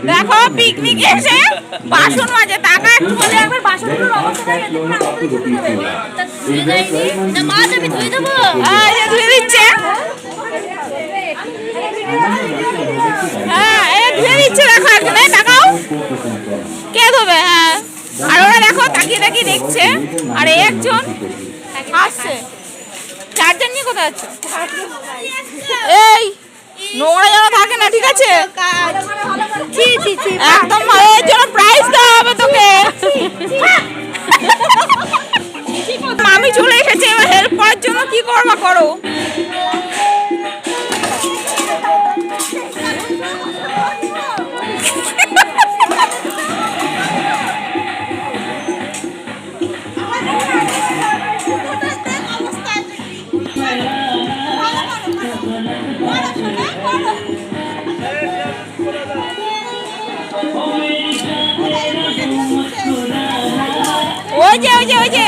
দেখো পিকনিক এসে বাসন মাজে, টাকা একটু বলে একবার বাসনগুলোর অবস্থা না মা আমি ধুয়ে দেবো। ধুয়ে দিচ্ছে, হ্যাঁ ধুয়ে দিচ্ছে, দেখো একজন টাকাও কে ধোবে। হ্যাঁ আর ওরা দেখো তাকিয়ে তাকিয়ে দেখছে, আর এই একজন আসছে। চারজন নিয়ে কোথায় যাচ্ছে? এই নোংরা যেন থাকে না, ঠিক আছে? একদম এর জন্য প্রাইজ দেওয়া হবে তোকে। মামি চলে এসেছে, এবার হেল্প করার জন্য কি করবা করো। ওই যে